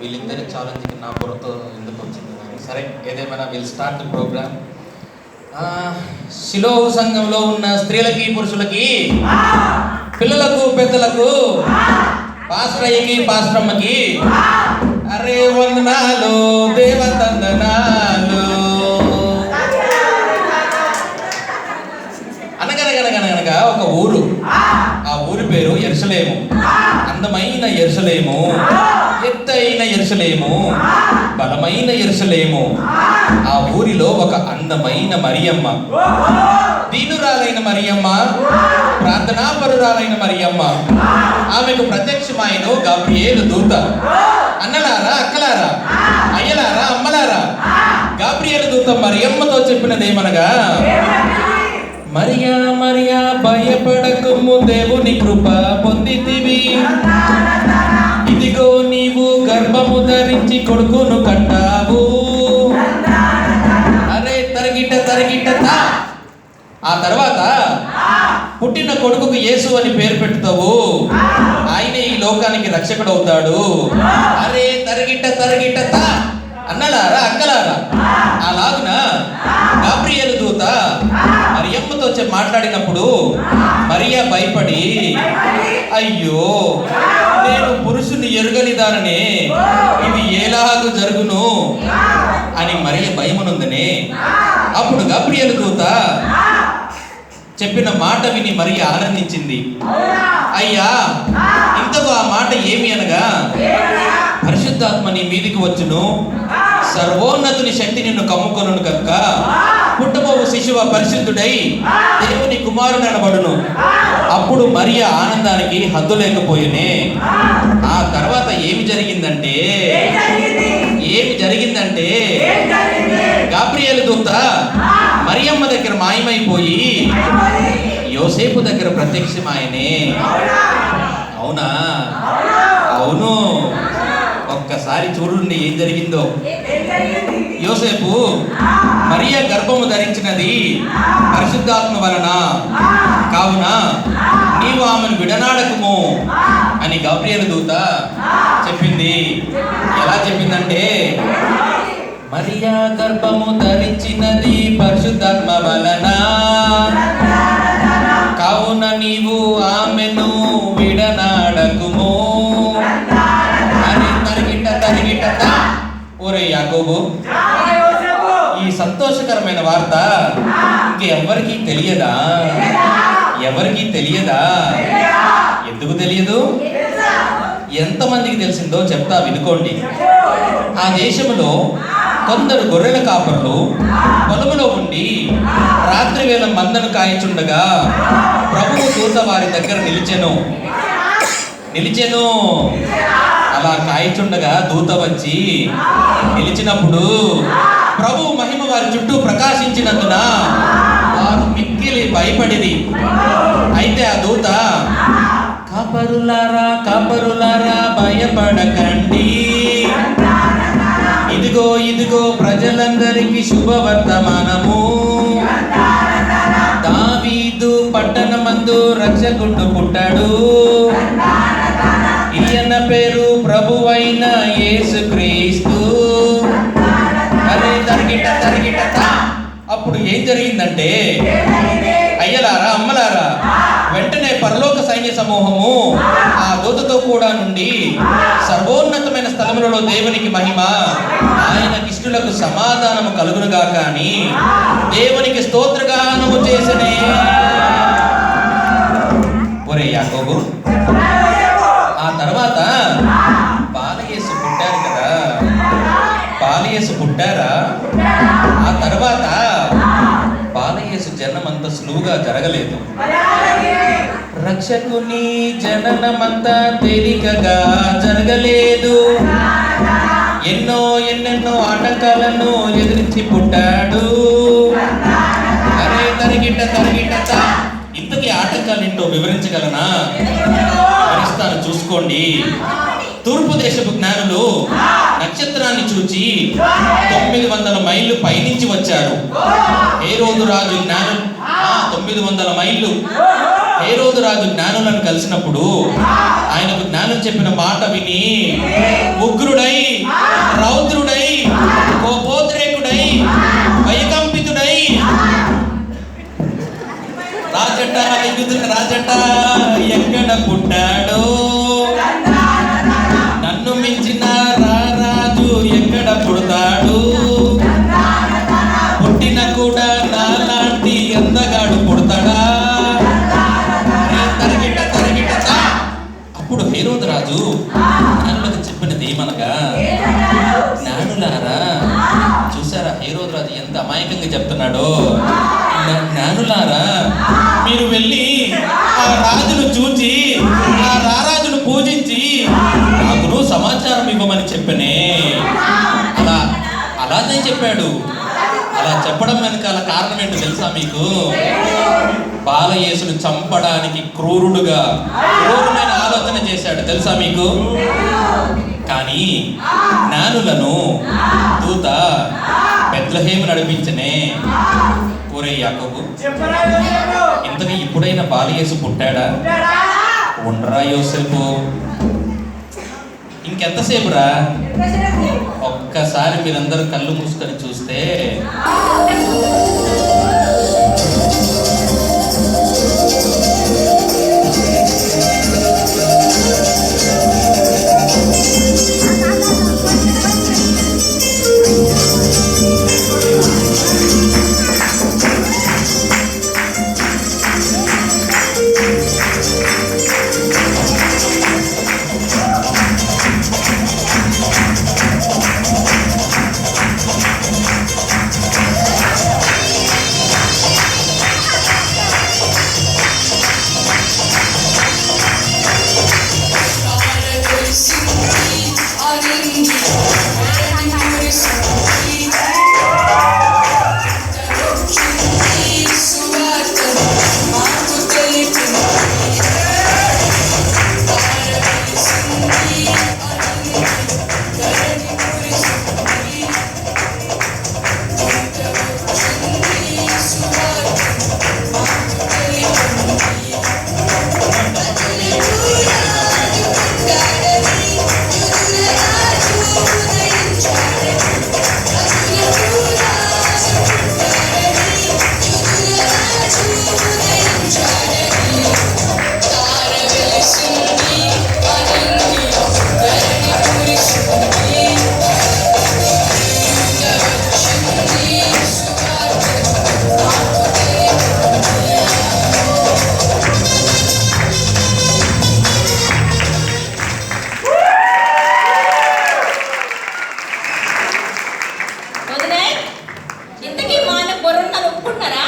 వీళ్ళిద్దరి ఛాలెంజ్కి నా బుర్రతో ఎందుకు వచ్చింది కానీ సరే, ఏదేమైనా విల్ స్టార్ట్ ది ప్రోగ్రామ్. శిలోహు సంఘంలో ఉన్న స్త్రీలకి, పురుషులకి, పిల్లలకు, పెద్దలకు, పాస్టర్కి, పాస్టమ్మకి అరే వందనాలు, దేవతందనాలు. అనగనగనగనగనగా ఒక ఊరు, ఆ ఊరి పేరు యెరూషలేము. అందమైన యెరూషలేము, ఎత్తైన యెరూషలేము, బలమైన యెరూషలేము. ఆ ఊరిలో ఒక అందమైన మరియమ్మ, దీనురాలైన మరియమ్మ, ప్రార్థనాపరురాలైన మరియమ్మ. ఆమెకు ప్రత్యక్షమైన గాబ్రియేలు దూత. అన్నలారా, అక్కలారా, అయ్యలారా, అమ్మలారా, గాబ్రియేలు దూత మరియమ్మతో చెప్పినదేమనగా, మరియా మరియా భయపడకుము, దేవుని కృప పొందితివి. ఇదిగో నీవు గర్భము ధరించి కొడుకును కంటావు. అరే తరగిట తరగిట. ఆ తర్వాత పుట్టిన కొడుకుకు యేసు అని పేరు పెడతావు, ఆయనే ఈ లోకానికి రక్షకుడు అవుతాడు. అరే తరగిట తరగిట. అన్నలారా, అక్కలారా, అలాగున గాబ్రియేలు దూత మరియమ్మతో మాట్లాడినప్పుడు మరియా భయపడి, అయ్యో నేను పురుషుని ఎరుగనిదాననే, ఇది ఎలాగూ జరుగును అని మరియ భయమునుందనే. అప్పుడు గాబ్రియేలు దూత చెప్పిన మాట విని మరియ ఆనందించింది. అయ్యా, ఇంతకు ఆ మాట ఏమి అనగా, పరిశుద్ధాత్మ నీ మీదికి వచ్చును, సర్వోన్నతుని శక్తి నిన్ను కమ్ముకొనును కనుక పుట్టబోవు శిశువు పరిశుద్ధుడై దేవుని కుమారుడు అనబడును. అప్పుడు మరియ ఆనందానికి హద్దు లేకపోయినే. ఆ తర్వాత ఏమి జరిగిందంటే గాబ్రియేలు దూత మరియమ్మ దగ్గర మాయమైపోయి యోసేపు దగ్గర ప్రత్యక్షమాయనే. అవునా? అవును. ఒక్కసారి చూడండి ఏం జరిగిందో. యోసేపు, మరియ గర్భము ధరించినది పరిశుద్ధాత్మ వలన, కావున నీవు ఆమెను విడనాడకుము అని గాబ్రియేలు దూత చెప్పింది. ఎలా చెప్పిందంటే, మరియ గర్భము ధరించినది పరిశుద్ధాత్మ వలన, కావున నీవు ఆమెను విడనాడకుము. ఓరే యాకోబు, ఈ సంతోషకరమైన వార్త ఇంకెవ్వరికీ తెలియదా? ఎవరికీ తెలియదా? ఎందుకు తెలియదు? ఎంతమందికి తెలిసిందో చెప్తా, వినుకోండి. ఆ దేశంలో కొందరు గొర్రెల కాపరులు పొలములో ఉండి రాత్రి వేళ మందను కాయచుండగా ప్రభువు దూత వారి దగ్గర నిలిచెను. అలా కాయచుండగా దూత వచ్చి నిలిచినప్పుడు ప్రభు మహిమ వారి చుట్టూ ప్రకాశించినందున వారు మిక్కిలి భయపడిది. అయితే ఆ దూత, కాపరులారా కాపరులారా భయపడకండి, ఇదిగో ఇదిగో ప్రజలందరికీ శుభవర్తమానము, దావీదు పట్టణమందు రక్షకుడు పుట్టాడు, ఈయన పేరు ప్రభువైన యేసుక్రీస్తు. అరే తరిగిట. అప్పుడు ఏం జరిగిందంటే, అయ్యలారా, అమ్మలారా, వెంటనే పరలోక సైన్య సమూహము ఆ దూతతో కూడా నుండి సర్వోన్నతమైన స్థలములలో దేవునికి మహిమ, ఆయనకి ఇష్టలకు సమాధానము కలుగునుగాక అని దేవునికి స్తోత్రగానము చేసనే. ఒరే యాకోబు, ఆ తర్వాత బాలయేసు పుట్టారు కదా, బాలయేసు పుట్టారా? ఆ తర్వాత బాలయేసు జననం అంత సులువుగా జరగలేదు. రక్షకుని జననమంతా తేలికగా జరగలేదు. ఎన్నెన్నో ఆటంకాలను ఎదిరించి పుట్టాడు. అరే తరిగిట. ఇంతకీ ఆటంకాలు ఏంటో వివరించగలనా? వివరిస్తాను, చూసుకోండి. తూర్పు దేశపు జ్ఞానులు నక్షత్రాన్ని చూచి 900 మైళ్ళు పైనుంచి వచ్చారు. హేరోదు రాజు జ్ఞానులు 900 మైళ్ళు హేరోదు రాజు జ్ఞానులను కలిసినప్పుడు ఆయనకు జ్ఞానం చెప్పిన మాట విని ఉగ్రుడై, రౌద్రుడై, కోపోద్రేకుడై, భయకంపితుడై, రాజట రాజట ఎక్కడ పుట్టాడో, నన్ను మించిన రారాజు ఎక్కడ పుడతాడు, పుట్టిన కూడా నాలాంటి అందగాడు పుడతాడా, తరగిట తరగిట. అప్పుడు హేరోదు రాజు జ్ఞానులకు చెప్పినది ఏమనగా, జ్ఞానులారా, చూసారా హేరోదు రాజు ఎంత అమాయకంగా చెప్తున్నాడో, జ్ఞానులారా మీరు వెళ్ళి ఆ రాజును చూచి ఆ రారాజును పూజించి నాకును సమాచారం ఇవ్వమని చెప్పనే. అలానే చెప్పాడు. అలా చెప్పడం వెనకాల కారణం ఏంటో తెలుసా మీకు? బాలయేసును చంపడానికి క్రూరమైన ఆలోచన చేశాడు తెలుసా మీకు? కానీ జ్ఞానులను దూత బెత్లెహేము నడిపించనే. ఒరే యాకోబు, ఇంతకీ ఇప్పుడైనా బాలయేసు పుట్టాడా? ఉండరా యోసేపు, ఇంకెంతసేపు రా? ఒక్కసారి మీరందరూ కళ్ళు మూసుకొని చూస్తే ఇంతకీ మా అన్న బొర్రన్న ఒప్పుకుంటున్నారా?